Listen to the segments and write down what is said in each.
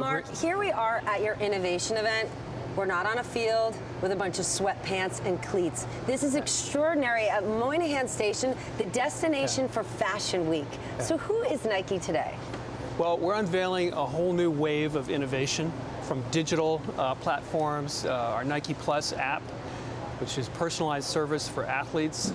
Mark, here we are at your innovation event. We're not on a field with a bunch of sweatpants and cleats. This is extraordinary at Moynihan Station, the destination for Fashion Week. So who is Nike today? Well, we're unveiling a whole new wave of innovation from digital platforms, our Nike Plus app, which is personalized service for athletes,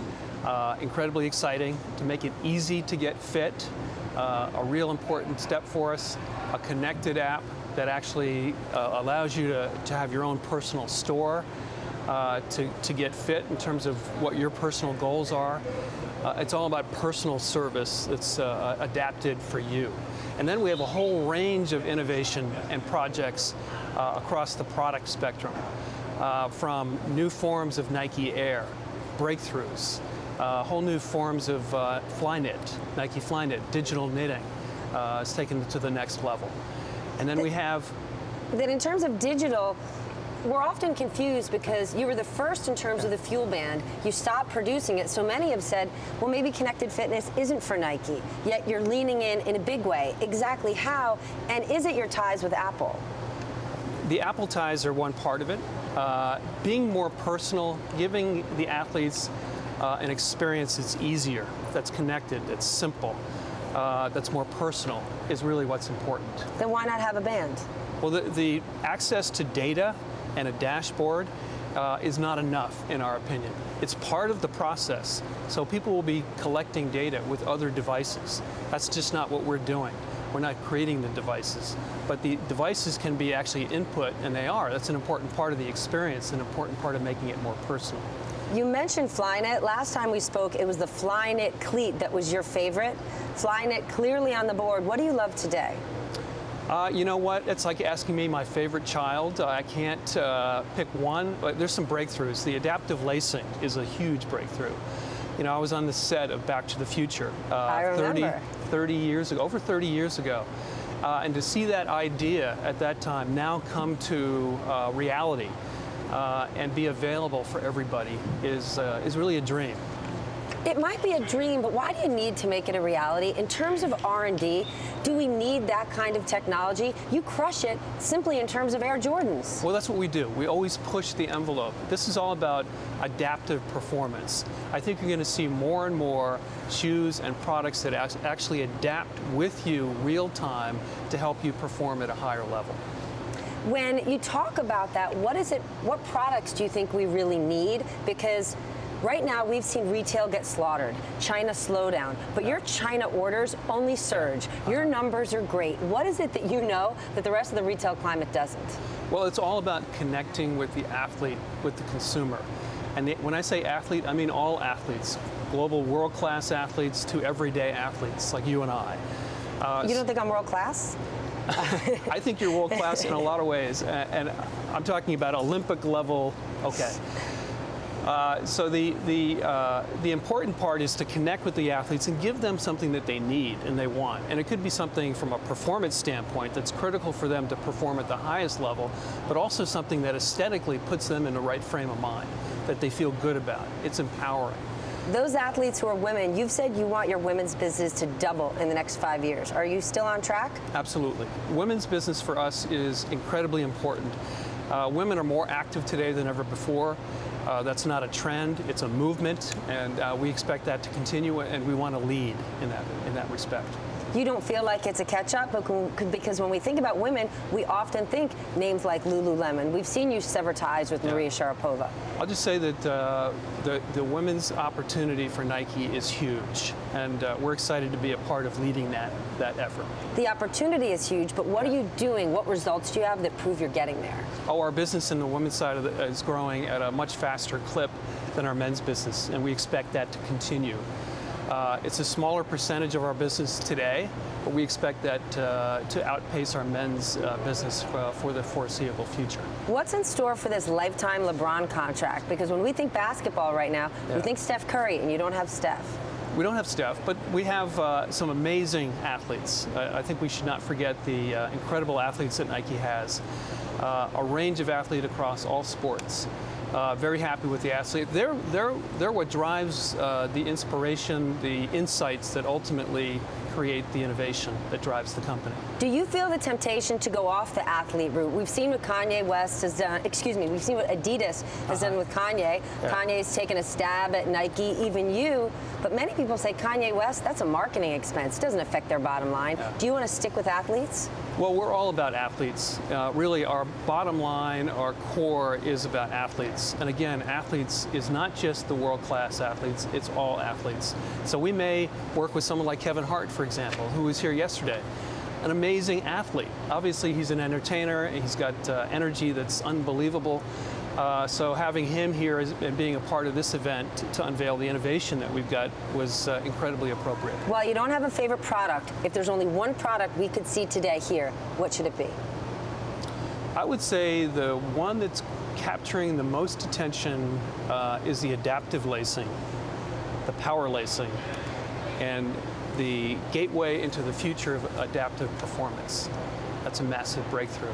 incredibly exciting to make it easy to get fit, a real important step for us, a connected app that actually allows you to have your own personal store to get fit in terms of what your personal goals are. It's all about personal service that's adapted for you. And then we have a whole range of innovation and projects across the product spectrum, from new forms of Nike Air, breakthroughs, whole new forms of FLYKNIT, Nike FLYKNIT, digital knitting is taken to the next level. And then we have... That in terms of digital, we're often confused because you were the first in terms of the Fuel Band. You stopped producing it, so many have said, well, maybe connected fitness isn't for Nike, yet you're leaning in a big way. Exactly how, and is it your ties with Apple? The Apple ties are one part of it. Being more personal, giving the athletes an experience that's easier, that's connected, that's simple, that's more personal is really what's important. Then why not have a band? Well, the access to data and a dashboard is not enough, in our opinion. It's part of the process. So people will be collecting data with other devices. That's just not what we're doing. We're not creating the devices. But the devices can be actually input, and they are. That's an important part of the experience, an important part of making it more personal. You mentioned FLYKNIT. Last time we spoke, it was the FLYKNIT cleat that was your favorite. FLYKNIT clearly on the board. What do you love today? You know what? It's like asking me my favorite child. I can't pick one, but there's some breakthroughs. The adaptive lacing is a huge breakthrough. You know, I was on the set of Back to the Future I remember. 30 years ago, over 30 years ago. And to see that idea at that time now come to reality and be available for everybody is really a dream. It might be a dream, but why do you need to make it a reality? In terms of R&D, do we need that kind of technology? You crush it simply in terms of Air Jordans. Well, that's what we do. We always push the envelope. This is all about adaptive performance. I think you're going to see more and more shoes and products that actually adapt with you real time to help you perform at a higher level. When you talk about that, what products do you think we really need? Because right now, we've seen retail get slaughtered, China slow down, but your China orders only surge. Your numbers are great. What is it that you know that the rest of the retail climate doesn't? Well, it's all about connecting with the athlete, with the consumer. And when I say athlete, I mean all athletes, global world-class athletes to everyday athletes like you and I. You don't think I'm world-class? I think you're world-class in a lot of ways, and I'm talking about Olympic level, okay. So the important part is to connect with the athletes and give them something that they need and they want. And it could be something from a performance standpoint that's critical for them to perform at the highest level, but also something that aesthetically puts them in the right frame of mind, that they feel good about. It's empowering. Those athletes who are women, you've said you want your women's business to double in the next 5 years. Are you still on track? Absolutely. Women's business for us is incredibly important. Women are more active today than ever before. That's not a trend, it's a movement, and we expect that to continue, and we want to lead in that respect. You don't feel like it's a catch-up? Because when we think about women, we often think names like Lululemon. We've seen you sever ties with Maria Sharapova. I'll just say that the women's opportunity for Nike is huge, and we're excited to be a part of leading that effort. The opportunity is huge, but what are you doing? What results do you have that prove you're getting there? Oh, our business in the women's side of is growing at a much faster clip than our men's business, and we expect that to continue. It's a smaller percentage of our business today, but we expect that to outpace our men's business for the foreseeable future. What's in store for this lifetime LeBron contract? Because when we think basketball right now, we think Steph Curry, and you don't have Steph. We don't have Steph, but we have some amazing athletes. I think we should not forget the incredible athletes that Nike has. A range of athletes across all sports. Very happy with the athlete. They're what drives the inspiration, the insights that ultimately create the innovation that drives the company. Do you feel the temptation to go off the athlete route? We've seen what Kanye West has done, we've seen what Adidas has done with Kanye. Yeah. Kanye's taken a stab at Nike, even you, but many people say Kanye West, that's a marketing expense, doesn't affect their bottom line. Yeah. Do you want to stick with athletes? Well, we're all about athletes. Really, our bottom line, our core is about athletes. And again, athletes is not just the world-class athletes, it's all athletes. So we may work with someone like Kevin Hart, for example, who was here yesterday. An amazing athlete. Obviously, he's an entertainer, and he's got energy that's unbelievable. So having him here and being a part of this event to unveil the innovation that we've got was incredibly appropriate. Well, you don't have a favorite product. If there's only one product we could see today here, what should it be? I would say the one that's capturing the most attention is the adaptive lacing, the power lacing, and the gateway into the future of adaptive performance. That's a massive breakthrough.